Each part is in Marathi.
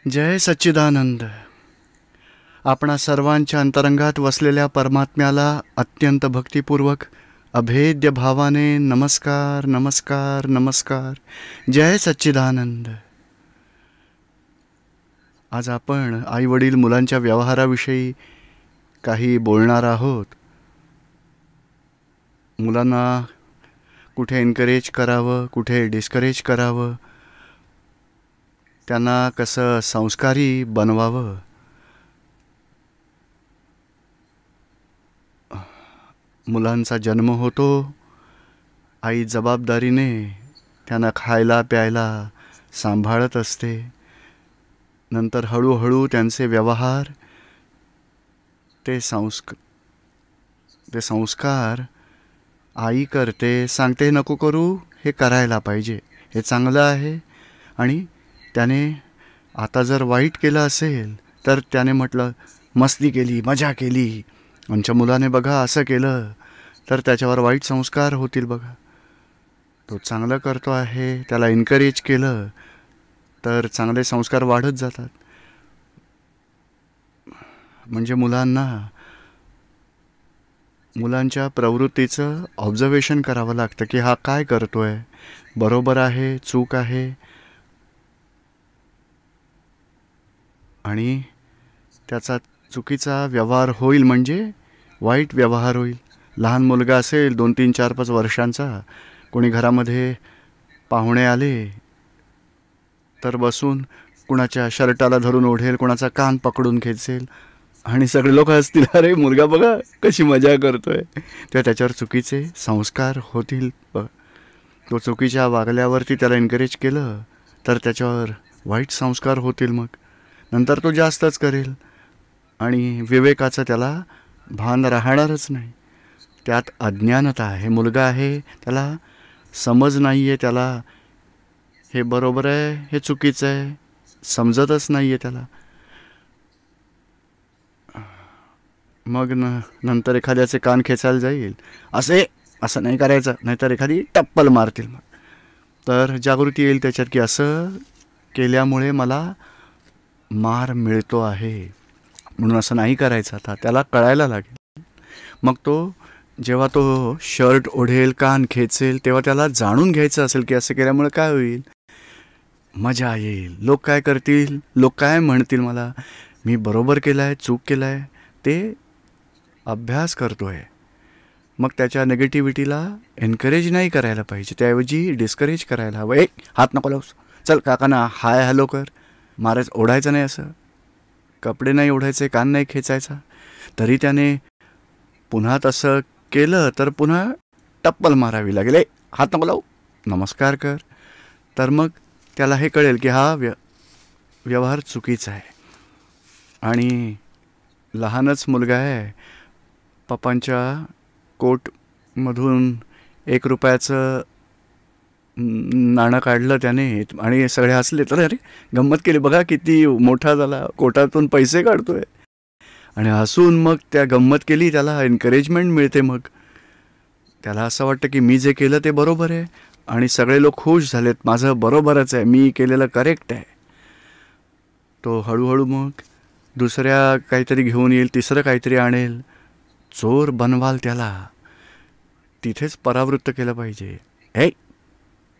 जय सच्चिदानंद. आपणा सर्वांच्या अंतरंगात वसलेल्या परमात्म्याला अत्यंत भक्तिपूर्वक अभेद्य भावाने नमस्कार नमस्कार नमस्कार. जय सच्चिदानंद. आज आपण आई वडील मुलांच्या व्यवहाराविषयी काही बोलणार आहोत. मुलांना कुठे एनकरेज करावं, कुठे डिस्करेज करावं, त्यांना कसं संस्कारी बनवावं. मुलांचा जन्म होतो, आई जबाबदारीने त्यांना खायला प्यायला सांभाळत असते. नंतर हळूहळू त्यांचे व्यवहार ते संस्कार आई करते, सांगते नको करू, हे करायला पाहिजे, हे चांगलं आहे. आणि त्याने आता जर वाईट केलं असेल तर त्याने म्हटलं मस्ती केली, मजा केली, आमच्या मुलाने बघा असं केलं, तर त्याच्यावर वाईट संस्कार होतील. बघा, तो चांगलं करतो आहे, त्याला एनकरेज केलं तर चांगले संस्कार वाढत जातात. म्हणजे मुलांच्या प्रवृत्तीचं ऑब्झर्वेशन करावं लागतं की हा काय करतोय, बरोबर आहे, चूक आहे. आणि त्याचा चुकीचा व्यवहार होईल म्हणजे वाईट व्यवहार होईल. लहान मुलगा असेल 2, 3, 4, 5 वर्षांचा, कोणी घरामध्ये पाहुणे आले तर बसून कुणाच्या शर्टाला धरून ओढेल, कुणाचा कान पकडून खेचेल आणि सगळे लोक हसतील, अरे मुलगा बघा कशी मजा करतोय. तेव्हा त्याच्यावर चुकीचे संस्कार होतील. तो चुकीच्या वागल्यावरती त्याला एनकरेज केलं तर त्याच्यावर वाईट संस्कार होतील. मग नंतर तो जास्तच करेल आणि विवेकाचं त्याला भान राहणारच नाही. त्यात अज्ञानता आहे. मुलगा आहे, त्याला समज नाही आहे, त्याला हे बरोबर आहे, हे चुकीचं आहे, समजतच नाही आहे त्याला. मग नंतर एखाद्याचे कान खेचायला जाईल, असं नाही करायचं, नाहीतर एखादी टप्पल मारतील. मग तर जागृती येईल त्याच्यात की असं केल्यामुळे मला मार मिळतो आहे, म्हणून असं नाही करायचं. आता त्याला कळायला लागेल. मग जेव्हा तो शर्ट ओढेल, कान खेचेल, तेव्हा त्याला जाणून घ्यायचं असेल की असं केल्यामुळे काय होईल, मजा येईल. लोक काय करतील, लोक काय म्हणतील मला, मी बरोबर केलं आहे, चूक केलं आहे, ते अभ्यास करतो आहे. मग त्याच्या नेगेटिव्हिटीला एनकरेज नाही करायला पाहिजे, त्याऐवजी डिस्करेज करायला हवं. हात नको लावूस, चल काकांना हाय हॅलो कर, ओढायचं नाही, असं कपडे नाही ओढायचे, कान नाही खेचायचा. तरी त्याने पुन्हा तसं केलं तर पुन्हा टप्पल मारावी लागेल. हात नको लावू, नमस्कार कर. तर मग त्याला हे कळेल की हा व्यवहार चुकीचा आहे. आणि लहानच मुलगा आहे, पप्पांच्या कोटमधून 1 रुपयाचं नाणं काढलं त्याने आणि सगळे हसले, तर अरे गंमत केली, बघा किती मोठा झाला, कोटातून पैसे काढतोय. आणि हसून मग त्या गंमत केली, त्याला एनकरेजमेंट मिळते. मग त्याला असं वाटतं की मी जे केलं ते बरोबर आहे आणि सगळे लोक खुश झालेत, माझं बरोबरच आहे, मी केलेलं करेक्ट आहे. तो हळूहळू मग दुसऱ्या काहीतरी घेऊन येईल, तिसरं काहीतरी आणेल, चोर बनवाल त्याला. तिथेच परावृत्त केलं पाहिजे.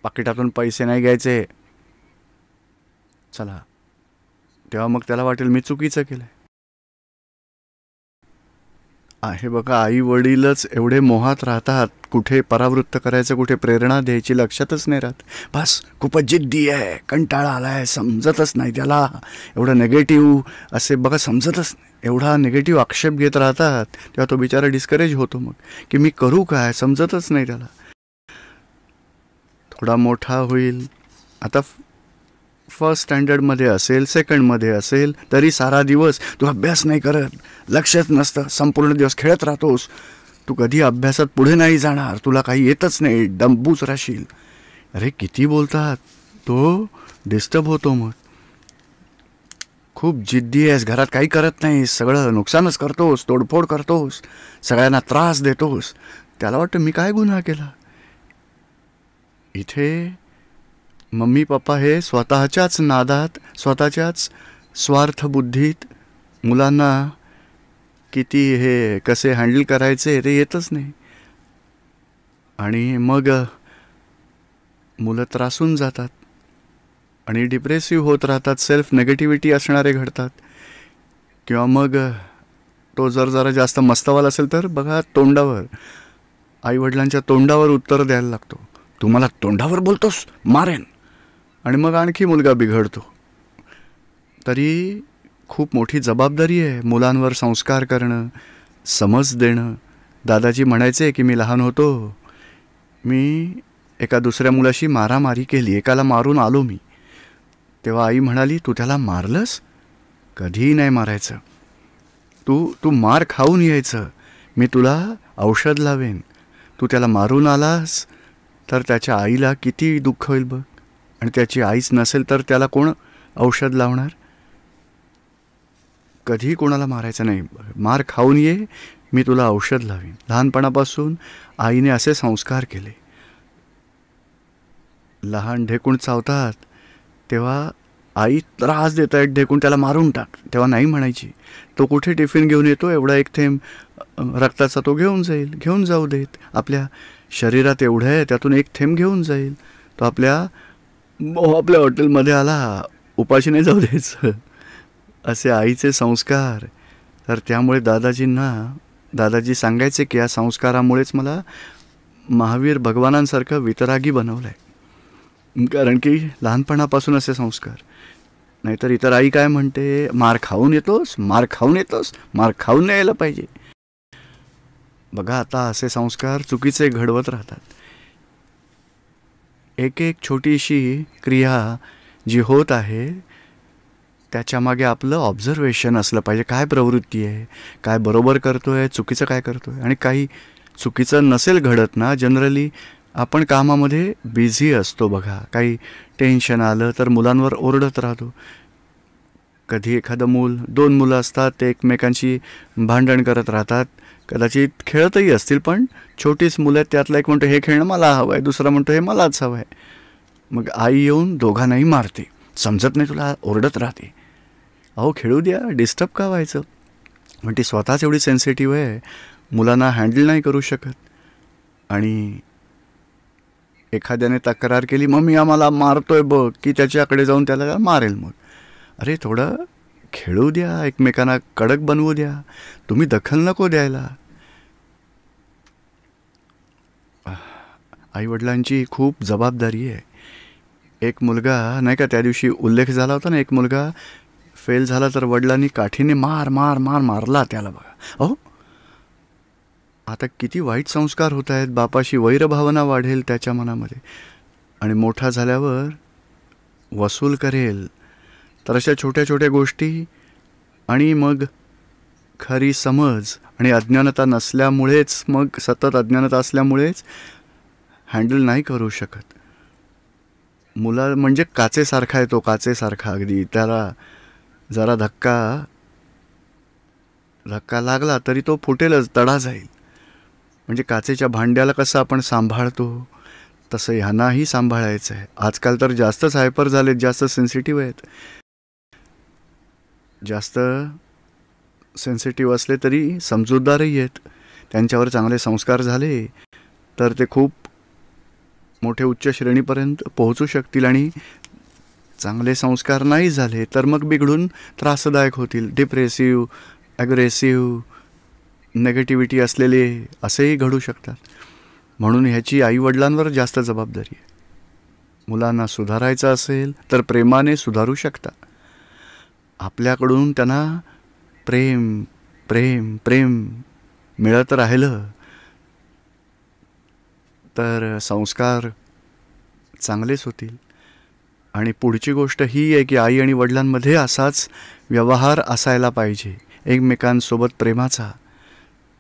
पाकिटातून पैसे नाही घ्यायचे, चला. तेव्हा मग त्याला वाटेल मी चुकीचं केलंय. आहे बघा, आई वडीलच एवढे मोहात राहतात, कुठे परावृत्त करायचं, कुठे प्रेरणा द्यायची लक्षातच नाही राहत. बस खूपच जिद्दी आहे, कंटाळा आलाय, समजतच नाही त्याला, एवढं नेगेटिव्ह असे बघा, समजतच नाही, एवढा नेगेटिव्ह आक्षेप घेत राहतात. तेव्हा तो बिचारा डिस्करेज होतो मग की मी करू काय, समजतच नाही त्याला. थोडा मोठा होईल, आता 1st स्टँडर्डमध्ये असेल, 2ndमध्ये असेल, तरी सारा दिवस तू अभ्यास नाही करत, लक्षच नसतं, संपूर्ण दिवस खेळत राहतोस, तू कधी अभ्यासात पुढे नाही जाणार, तुला काही येतच नाही, डंबूच राहशील. अरे किती बोलतात. तो डिस्टर्ब होतो. मग खूप जिद्दी आहेस, घरात काही करत नाहीस, सगळं नुकसानच करतोस, तोडफोड करतोस, सगळ्यांना त्रास देतोस. त्याला वाटतं मी काय गुन्हा केला. इथे मम्मी पप्पा हे स्वतःच्याच नादात, स्वतःच्याच स्वार्थबुद्धीत मुलांना किती हे कसे हँडल करायचे ते येतच नाही आणि मग मुलं त्रासून जातात आणि डिप्रेसिव्ह होत राहतात. सेल्फ नेगेटिव्हिटी असणारे घडतात. किंवा मग तो जरा जास्त मस्तवाल असेल तर बघा तोंडावर, आईवडिलांच्या तोंडावर उत्तर द्यायला लागतो. तू मला तोंडावर बोलतोस, मारेन. आणि मग आणखी मुलगा बिघडतो. तरी खूप मोठी जबाबदारी आहे मुलांवर संस्कार करणं, समज देणं. दादाजी म्हणायचे की मी लहान होतो, मी एका दुसऱ्या मुलाशी मारामारी केली, एकाला मारून आलो मी. तेव्हा आई म्हणाली, तू त्याला मारलंस? कधीही नाही मारायचं. तू मार खाऊन यायचं, मी तुला औषध लावेन. तू त्याला मारून आलास तर त्याच्या आईला किती दुःख होईल बघ. आणि त्याची आईच नसेल तर त्याला कोण औषध लावणार? कधीही कोणाला मारायचं नाही. मार खाऊन ये, मी तुला औषध लावेन. लहानपणापासून आईने असे संस्कार केले. लहान ढेकूण चावतात तेव्हा आई त्रास देत आहेत ढेकूण, त्याला मारून टाक. तेव्हा नाही म्हणायची. तो कुठे टिफिन घेऊन येतो, एवढा एक थेंब रक्ताचा तो घेऊन जाईल, घेऊन जाऊ देत. आपल्या शरीरात एवढं आहे, त्यातून एक थेंब घेऊन जाईल. तो आपल्या हॉटेलमध्ये आला, उपाशी नाही जाऊ द्यायचं. असे आईचे संस्कार. तर त्यामुळे दादाजी सांगायचे की या संस्कारामुळेच मला महावीर भगवानांसारखं वितरागी बनवलं आहे. कारण की लहानपणापासून असे संस्कार. नाहीतर इतर आई काय म्हणते, मार खाऊन येतोस, मार खाऊन येतोस, मार खाऊन नाही यायला पाहिजे. बघा आता असे संस्कार चुकीचे घडवत राहतात. एक छोटीशी क्रिया जी होत आहे त्याच्यामागे आपलं ऑब्झर्वेशन असलं पाहिजे. काय प्रवृत्ती आहे, काय बरोबर करतोय, चुकीचं काय करतोय. आणि काही चुकीचं नसेल घडत ना, जनरली आपण कामामध्ये बिझी असतो बघा. काही टेन्शन आलं तर मुलांवर ओरडत राहतो. कधी एखादं मूल, 2 मुलं असतात, ते एकमेकांशी भांडण करत राहतात. कदाचित खेळतही असतील, पण छोटीच मुलं आहेत. त्यातला एक म्हणतो हे खेळणं मला हवं आहे, दुसरा म्हणतो हे मलाच हवं आहे. मग आई येऊन दोघांनाही मारते. समजत नाही तुला, ओरडत राहते. अहो खेळू द्या, डिस्टर्ब का व्हायचं. पण ती स्वतःच एवढी सेन्सिटिव्ह आहे, मुलांना हँडल नाही करू शकत. आणि एखाद्याने तक्रार केली, मम्मी आम्हाला मारतोय बघ, की त्याच्याकडे जाऊन त्याला मारेल. मग अरे थोडं खेळू द्या, एकमेकांना कडक बनवू द्या, तुम्ही दखल नको द्यायला. आईवडिलांची खूप जबाबदारी आहे. एक मुलगा नाही का, त्या दिवशी उल्लेख झाला होता ना, एक मुलगा फेल झाला तर वडिलांनी काठीने मारला त्याला. बघा अहो, आता किती वाईट संस्कार होत आहेत. बापाशी वैरभावना वाढेल त्याच्या मनामध्ये आणि मोठा झाल्यावर वसूल करेल. तर अशा छोट्या छोट्या गोष्टी आणि मग खरी समज आणि अज्ञानता नसल्यामुळेच, मग सतत अज्ञानता असल्यामुळेच हँडल नाही करू शकत. मुला म्हणजे काचेसारखा आहे तो, काचेसारखा अगदी. त्याला जरा धक्का लागला तरी तो फुटेलच, तडा जाईल. म्हणजे काचेच्या भांड्याला कसं आपण सांभाळतो तसं ह्यांनाही सांभाळायचं आहे. आजकाल तर जास्तच हायपर झालेत, जास्त सेन्सिटिव्ह आहेत. जास्त सेन्सिटिव्ह असले तरी समजूतदारही आहेत. त्यांच्यावर चांगले संस्कार झाले तर ते खूप मोठे उच्च श्रेणीपर्यंत पोहोचू शकतील. आणि चांगले संस्कार नाही झाले तर मग बिघडून त्रासदायक होतील. डिप्रेसिव्ह, ॲग्रेसिव्ह, नेगेटिव्हिटी असलेले असेही घडू शकतात. म्हणून ह्याची आईवडिलांवर जास्त जबाबदारी आहे. मुलांना सुधारायचं असेल तर प्रेमाने सुधारू शकता. आपल्याकडून त्यांना प्रेम प्रेम प्रेम मिळत राहिलं तर संस्कार चांगलेच होतील. आणि पुढची गोष्ट ही आहे की आई आणि वडिलांमध्ये असाच व्यवहार असायला पाहिजे, एकमेकांसोबत प्रेमाचा.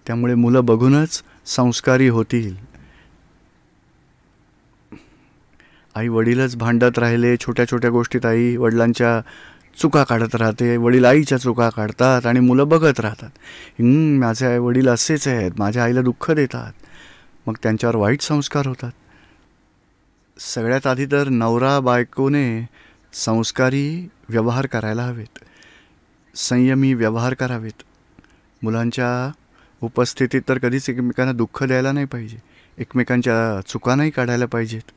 त्यामुळे मुलं बघूनच संस्कारी होतील. आई वडीलच भांडत राहिले, छोट्या छोट्या गोष्टीत आई वडिलांच्या चुका काढत राहते, वडील आईच्या चुका काढतात आणि मुलं बघत राहतात. माझे आई वडील असेच आहेत, माझ्या आईला दुःख देतात. मग त्यांच्यावर वाईट संस्कार होतात. सगळ्यात आधी तर नवरा बायकोने संस्कारी व्यवहार करायला हवेत. संयमी व्यवहार करावेत. मुलांच्या उपस्थितीत तर कधीच एकमेकांना दुःख द्यायला नाही पाहिजे, एकमेकांच्या चुका नाही काढायला पाहिजेत.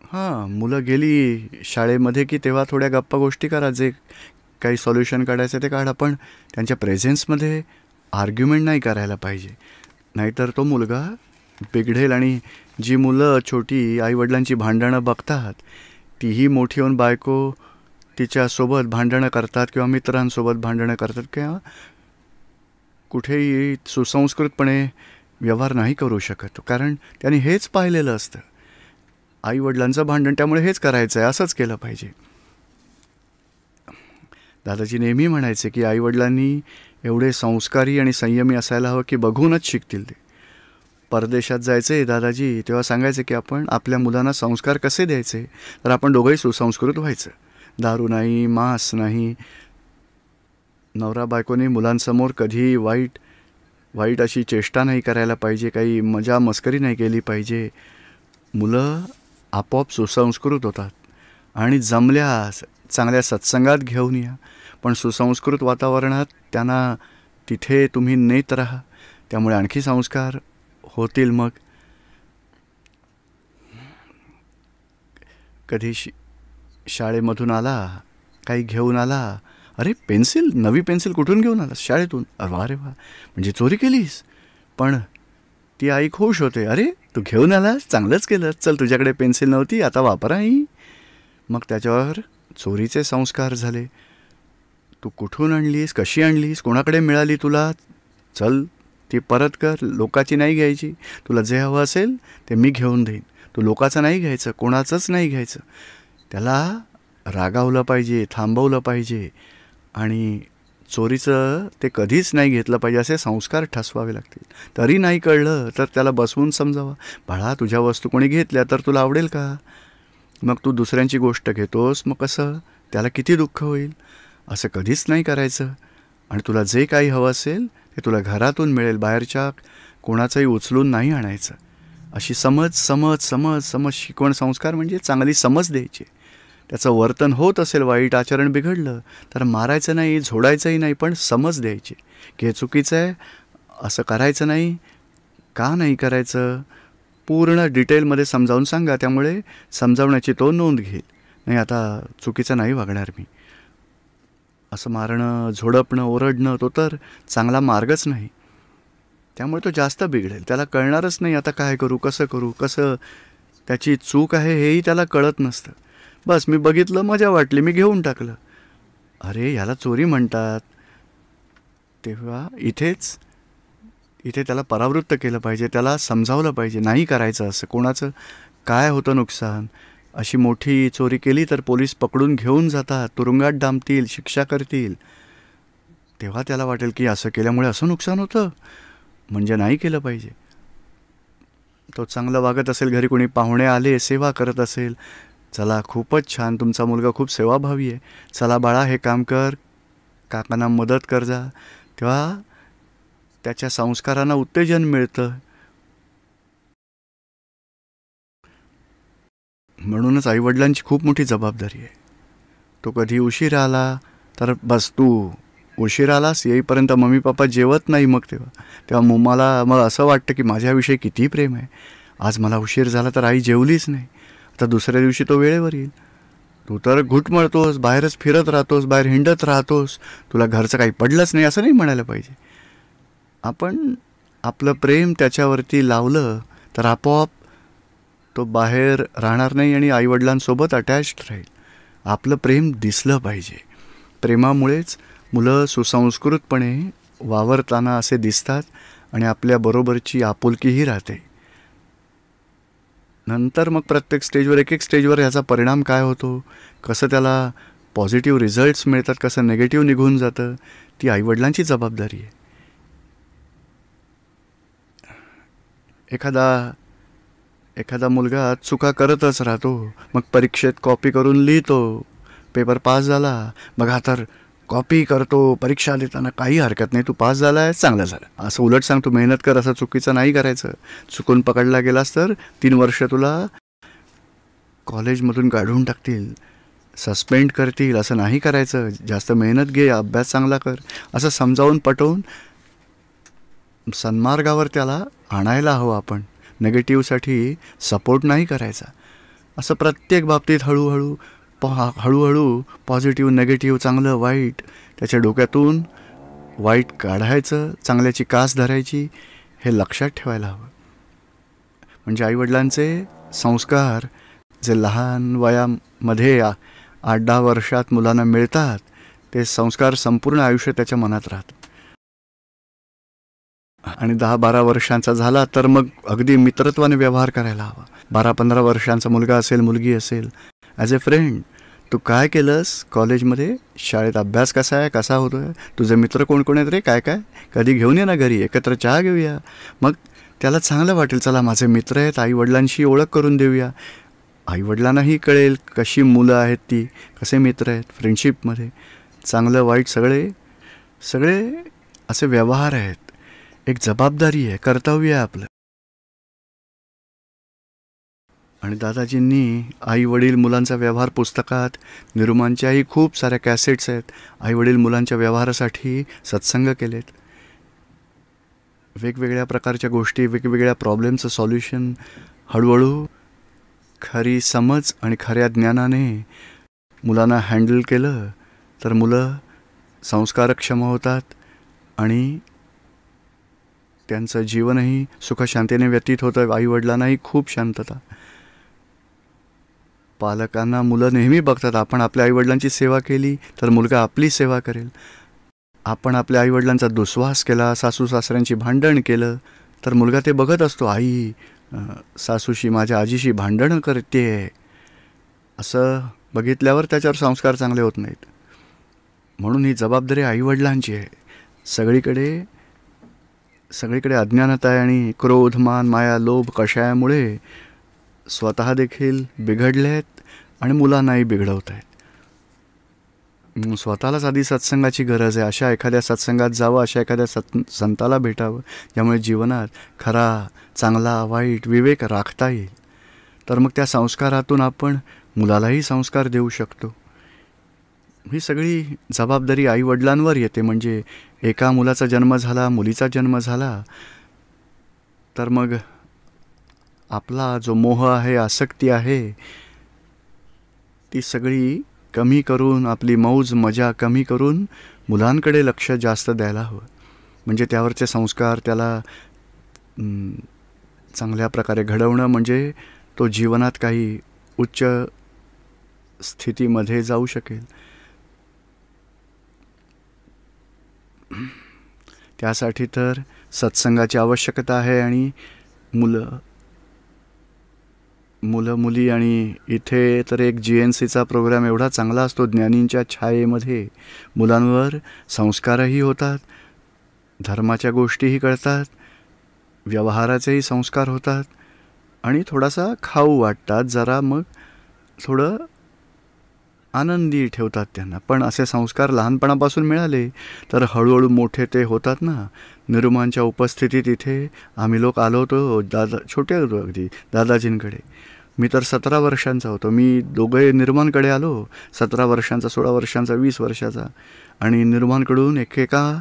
हां, मुलं गेली शाळेमध्ये की तेव्हा थोड्या गप्पा गोष्टी करा, जे काही सॉल्युशन काढायचं ते काढा, पण त्यांच्या प्रेझेन्समध्ये आर्ग्युमेंट नाही करायला पाहिजे. नाहीतर तो मुलगा बिघडेल. आणि जी मुलं छोटी आईवडिलांची भांडणं बघतात, तीही मोठी होऊन बायको तिच्यासोबत भांडणं करतात किंवा मित्रांसोबत भांडणं करतात किंवा कुठेही सुसंस्कृतपणे व्यवहार नाही करू शकत, कारण त्यांनी हेच पाहिलेलं असतं. आईवडिलांचं भांडण, त्यामुळे हेच करायचं आहे, असंच केलं पाहिजे. दादाजी नेहमी म्हणायचे की आईवडिलांनी एवढे संस्कारी आणि संयमी असायला हवं की बघूनच शिकतील ते. परदेशात जायचे दादाजी तेव्हा सांगायचे की आपण आपल्या मुलांना संस्कार कसे द्यायचे, तर आपण दोघंही सुसंस्कृत व्हायचं. दारू नाही, मांस नाही, नवरा बायकोने मुलांसमोर कधी वाईट अशी चेष्टा नाही करायला पाहिजे, काही मजा मस्करी नाही केली पाहिजे. मुलं आपोआप सुसंस्कृत होतात. आणि जमल्यास चांगल्या सत्संगात घेऊन या, पण सुसंस्कृत वातावरणात त्यांना तिथे तुम्ही नेत राहा, त्यामुळे आणखी संस्कार होतील. मग कधी शाळेमधून आला, काही घेऊन आला, अरे पेन्सिल, नवी पेन्सिल कुठून घेऊन आलास? शाळेतून. अरे वा, म्हणजे चोरी केलीस? पण ती आई खुश होते, अरे तू घेऊन आलास, चांगलंच केलं, चल तुझ्याकडे पेन्सिल नव्हती, आता वापरा ही. मग त्याच्यावर चोरीचे संस्कार झाले. तू कुठून आणलीस, कशी आणलीस, कोणाकडे मिळाली तुला, चल ती परत कर, लोकाची नाही घ्यायची, तुला जे हवं असेल ते मी घेऊन देईन, तू लोकाचं नाही घ्यायचं, कोणाचंच नाही घ्यायचं. त्याला रागावलं पाहिजे, थांबवलं पाहिजे आणि चोरीचं ते कधीच नाही घेतलं पाहिजे, असे संस्कार ठसवावे लागतील. तरी नाही कळलं तर त्याला बसवून समजावा, बाळा तुझ्या वस्तू कोणी घेतल्या तर तुला आवडेल का? मग तू दुसऱ्यांची गोष्ट घेतोस, मग कसं, त्याला किती दुःख होईल. असं कधीच नाही करायचं. आणि तुला जे काही हवं असेल ते तुला घरातून मिळेल, बाहेरच्या कोणाचंही उचलून नाही आणायचं. अशी समज शिकवण, संस्कार म्हणजे चांगली समज द्यायची. त्याचं वर्तन होत असेल, वाईट आचरण बिघडलं तर मारायचं नाही, झोडायचंही नाही, पण समज द्यायची की हे चुकीचं आहे, असं करायचं नाही, का नाही करायचं, पूर्ण डिटेलमध्ये समजावून सांगा. त्यामुळे समजावण्याची तो नोंद घेईल, नाही आता चुकीचं नाही वागणार मी. असं मारणं, झोडपणं, ओरडणं तो तर चांगला मार्गच नाही. त्यामुळे तो जास्त बिघडेल, त्याला कळणारच नाही आता काय करू, कसं त्याची चूक आहे हेही त्याला कळत नसतं. बस मी बघितलं, मजा वाटली, मी घेऊन टाकलं. अरे ह्याला चोरी म्हणतात. तेव्हा इथे त्याला परावृत्त केलं पाहिजे, त्याला समजावलं पाहिजे, नाही करायचं असं, कोणाचं काय होतं नुकसान. अशी मोठी चोरी केली तर पोलीस पकडून घेऊन जातात, तुरुंगात डांबतील, शिक्षा करतील. तेव्हा त्याला वाटेल की असं केल्यामुळे असं नुकसान होतं, म्हणजे नाही केलं पाहिजे. तो चांगलं वागत असेल, घरी कोणी पाहुणे आले, सेवा करत असेल, चला खूपच छान, तुमचा मुलगा खूप सेवाभावी आहे, चला बाळा हे काम कर, काकांना मदत कर जा. तेव्हा त्याच्या संस्कारांना उत्तेजन मिळतं. म्हणूनच आईवडिलांची खूप मोठी जबाबदारी आहे. तो कधी उशीर आला तर बस, तू उशीर आलास, येईपर्यंत मम्मी पप्पा जेवत नाही, मग तेव्हा मला असं वाटतं की माझ्याविषयी किती प्रेम आहे. आज मला उशीर झाला तर आई जेवलीच नाही, आता दुसऱ्या दिवशी तो वेळेवर येईल. तू तर घुटमळतोस, बाहेरच फिरत राहतोस, बाहेर हिंडत राहतोस, तुला घरचं काही पडलंच नाही, असं नाही म्हणायला पाहिजे. आपण आपलं प्रेम त्याच्यावरती लावलं तर आपोआप तो बाहेर राहणार नाही आणि आईवडिलांसोबत अटॅच्ड राहील. आपलं प्रेम दिसलं पाहिजे. प्रेमामुळेच मुलं सुसंस्कृतपणे वावरताना असे दिसतात आणि आपल्याबरोबरची आपुलकीही राहते. नंतर मग प्रत्येक स्टेजवर, एक स्टेजवर ह्याचा परिणाम काय होतो, कसं त्याला पॉझिटिव्ह रिझल्ट्स मिळतात, कसं नेगेटिव्ह निघून जातं, ती आईवडिलांची जबाबदारी आहे. एखादा मुलगा चुका करतच राहतो, मग परीक्षेत कॉपी करून लिहितो, पेपर पास झाला, मग हा तर कॉपी करतो, परीक्षा देताना काही हरकत नाही, तू पास झाला आहे, चांगलं झालं, असं उलट सांग, तू मेहनत कर, असं चुकीचं नाही करायचं. चुकून पकडला गेलास तर 3 वर्ष तुला कॉलेजमधून काढून टाकतील, सस्पेंड करतील, असं नाही करायचं, जास्त मेहनत घे, अभ्यास चांगला कर, असं समजावून पटवून सन्मार्गावर त्याला आणायला हवं आपण. निगेटिव्हसाठी सपोर्ट नाही करायचा. असं प्रत्येक बाबतीत हळूहळू पॉझिटिव्ह, निगेटिव्ह, चांगलं वाईट त्याच्या डोक्यातून वाईट काढायचं, चांगल्याची कास धरायची, हे लक्षात ठेवायला हवं. म्हणजे आईवडिलांचे संस्कार जे लहान वयामध्ये 8-10 वर्षात मुलांना मिळतात, ते संस्कार संपूर्ण आयुष्य त्याच्या मनात राहतात. आणि 10-12 वर्षांचा झाला तर मग अगदी मित्रत्वाने व्यवहार करायला हवा. 12-15 वर्षांचा मुलगा असेल, मुलगी असेल, ॲज ए फ्रेंड, तू काय केलंस कॉलेजमध्ये, शाळेत अभ्यास कसा आहे, कसा होतो आहे, तुझे मित्र कोण कोण आहेत रे, काय काय, कधी घेऊन ये ना घरी, एकत्र चहा घेऊया. मग त्याला चांगलं वाटेल, चला माझे मित्र आहेत, आईवडिलांशी ओळख करून देऊया. आईवडिलांनाही कळेल कशी मुलं आहेत ती, कसे मित्र आहेत. फ्रेंडशिपमध्ये चांगलं वाईट सगळे असे व्यवहार आहेत. एक जबाबदारी आहे, कर्तव्य आहे आपलं. आणि दादाजींनी आई वडील मुलांचा व्यवहार पुस्तकात, निरुमांच्याही खूप साऱ्या कॅसेट्स आहेत. आई वडील मुलांच्या व्यवहारासाठी सत्संग केलेत. वेगवेगळ्या प्रकारच्या गोष्टी, वेगवेगळ्या प्रॉब्लेमचं सॉल्युशन हळूहळू खरी समज आणि खऱ्या ज्ञानाने मुलांना हँडल केलं तर मुलं संस्कारक्षम होतात आणि त्यांचं जीवनही सुखशांतीने व्यतीत होतं. आईवडिलांनाही खूप शांतता. पालकांना मुलं नेहमी बघतात, आपण आपल्या आईवडिलांची सेवा केली तर मुलगा आपली सेवा करेल. आपण आपल्या आईवडिलांचा दुस्वास केला, सासू सासऱ्यांची भांडण केलं तर मुलगा ते बघत असतो, आई सासूशी, माझ्या आजीशी भांडणं करते, असं बघितल्यावर त्याच्यावर संस्कार चांगले होत नाहीत. म्हणून ही जबाबदारी आईवडिलांची आहे. सगळीकडे अज्ञानता आहे आणि क्रोध, मान, माया, लोभ, कषायामुळे स्वतः देखील बिघडले आहेत आणि मुलांनाही बिघडवत आहेत. स्वतःलाच आधी सत्संगाची गरज आहे. अशा एखाद्या सत्संगात जावं, अशा एखाद्या संताला भेटावं, ज्यामुळे जीवनात खरा, चांगला, वाईट विवेक राखता येईल. तर मग त्या संस्कारातून आपण मुलालाही संस्कार देऊ शकतो. ही सगळी जबाबदारी आईवडिलांवर येते. म्हणजे एका मुलाचा जन्म झाला, मुलीचा जन्म झाला, तर मग आपला जो मोह आहे, आसक्ती आहे, ती सगळी कमी करून, आपली मौज मजा कमी करून मुलांकडे लक्ष जास्त द्यायला हवं. म्हणजे त्यावरचे संस्कार त्याला चांगल्या प्रकारे घडवणं, म्हणजे तो जीवनात काही उच्च स्थितीमध्ये जाऊ शकेल. त्यासाठी तर सत्संगाची आवश्यकता आहे. आणि मुलं मुली, आणि इथे तर एक GNCचा प्रोग्राम एवढा चांगला असतो, ज्ञानींच्या छायेमध्ये मुलांवर संस्कारही होतात, धर्माच्या गोष्टीही कळतात, व्यवहाराचेही संस्कार होतात आणि थोडासा खाऊ वाटतात, जरा मग थोडं आनंदी ठेवतात त्यांना. पण असे संस्कार लहानपणापासून मिळाले तर हळूहळू मोठे ते होतात ना. निरुमांच्या उपस्थितीत इथे आम्ही लोक आलो होतो, छोटे होतो अगदी, दादाजींकडे. मी तर 17 वर्षांचा होतो. मी दोघे निर्माणकडे आलो, 17 वर्षांचा, 16 वर्षांचा, 20 वर्षाचा. आणि निर्माणकडून एकेका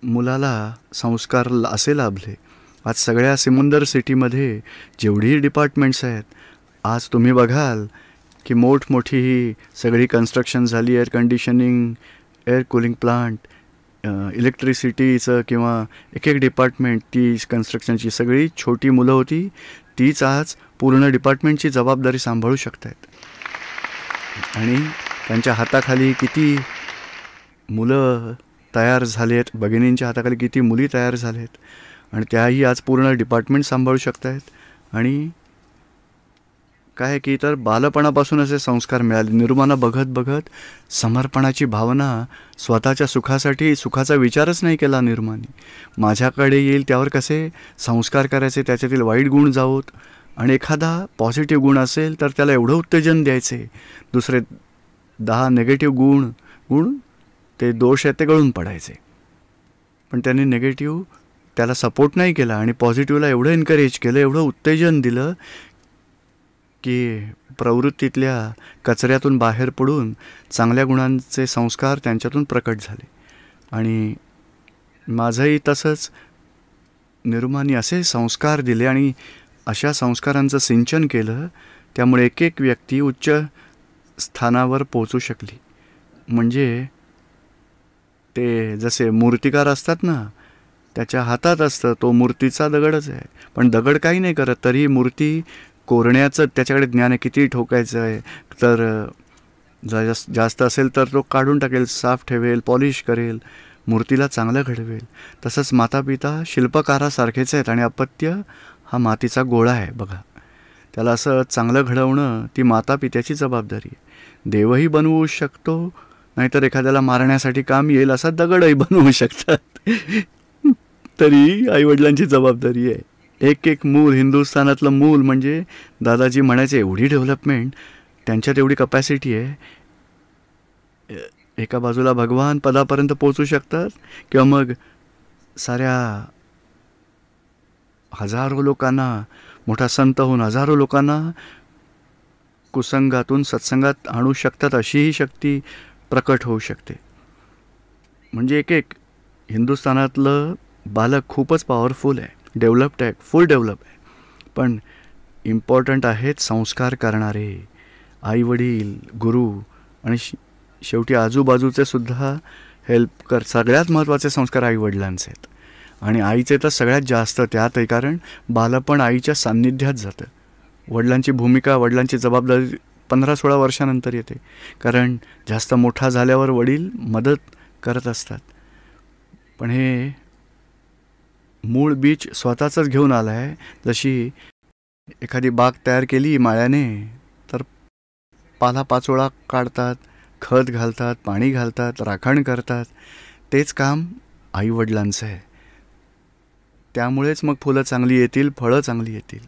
मुलाला संस्कार असे लाभले. आज सगळ्या सिमंदर सिटीमध्ये जेवढी डिपार्टमेंट्स आहेत, आज तुम्ही बघाल की मोठमोठी ही सगळी कन्स्ट्रक्शन झाली. Air conditioning, air cooling plant, इलेक्ट्रिसिटीचं किंवा एक डिपार्टमेंट, ती कन्स्ट्रक्शनची सगळी छोटी मुलं होती, तीच आज पूर्ण डिपार्टमेंटची जबाबदारी सांभाळू शकत आहेत. आणि त्यांच्या हाताखाली किती मुलं तयार झाले आहेत, भगिनींच्या हाताखाली किती मुली तयार झाले आहेत, आणि त्याही आज पूर्ण डिपार्टमेंट सांभाळू शकत आहेत. आणि काय की तर बालपणापासून असे संस्कार मिळाले. निरुमांना बघत बघत समर्पणाची भावना, स्वतःच्या सुखासाठी सुखाचा विचारच नाही केला निरुमांनी. माझ्याकडे येईल त्यावर कसे संस्कार करायचे, त्याच्यातील वाईट गुण जाऊत, आणि एखादा पॉझिटिव्ह गुण असेल तर त्याला एवढं उत्तेजन द्यायचे, दुसरे 10 निगेटिव्ह गुण ते दोष आहेत ते गळून पडायचे. पण त्यांनी निगेटिव्ह त्याला सपोर्ट नाही केला आणि पॉझिटिव्हला एवढं एनकरेज केलं, एवढं उत्तेजन दिलं की प्रवृत्तीतल्या कचऱ्यातून बाहेर पडून चांगल्या गुणांचे संस्कार त्यांच्यातून प्रकट झाले. आणि माझंही तसंच निरुमानी असे संस्कार दिले आणि अशा संस्कारांचं सिंचन केलं, त्यामुळे एक एक व्यक्ती उच्च स्थानावर पोचू शकली. म्हणजे ते जसे मूर्तिकार असतात ना, त्याच्या हातात असतं, तो मूर्तीचा दगडच आहे, पण दगड काही नाही करत, तरी मूर्ती कोरण्याचं त्याच्याकडे ज्ञान आहे, किती ठोकायचं आहे, तर जास्त असेल तर तो काढून टाकेल, साफ ठेवेल, पॉलिश करेल, मूर्तीला चांगलं घडवेल. तसंच मातापिता शिल्पकारासारखेच आहेत आणि अपत्य हा मातीचा गोळा आहे बघा. त्याला असं चांगलं घडवणं ती मातापित्याची जबाबदारी आहे. देवही बनवू शकतो, नाहीतर एखाद्याला मारण्यासाठी काम येईल असा दगडही बनवू शकतात. तरी आईवडिलांची जबाबदारी आहे. एक एक मूल, हिंदुस्थानातलं मूल म्हणजे दादाजी म्हणायचे, एवढी डेव्हलपमेंट, त्यांच्यात एवढी कपॅसिटी आहे, एका बाजूला भगवान पदापर्यंत पोचू शकतात किंवा मग साऱ्या हजारो लोकांना, मोठा संत होऊन हजारो लोकांना कुसंगातून सत्संगात आणू शकतात, अशीही शक्ती प्रकट होऊ शकते. म्हणजे एक एक हिंदुस्थानातलं बालक खूपच पॉवरफुल आहे, डेव्हलप्ड आहे, फुल डेव्हलप आहे. पण इम्पॉर्टंट आहेत संस्कार करणारे आईवडील, गुरु आणि शेवटी आजूबाजूचे सुद्धा सगळ्यात महत्त्वाचे संस्कार आईवडिलांचे आहेत. आणि आईचे तर सगळ्यात जास्त त्यातही, कारण बालपण आईच्या सान्निध्यात जातं. वडिलांची भूमिका, वडिलांची जबाबदारी 15-16 वर्षानंतर येते, कारण जास्त मोठा झाल्यावर वडील मदत करत असतात. पण हे मूळ बीज स्वतःचंच घेऊन आलं आहे. जशी एखादी बाग तयार केली माळ्याने, तर पालापाचोळा काढतात, खत घालतात, पाणी घालतात, राखण करतात. तेच काम आईवडिलांचं आहे. त्यामुळेच मग फुलं चांगली येतील, फळं चांगली येतील.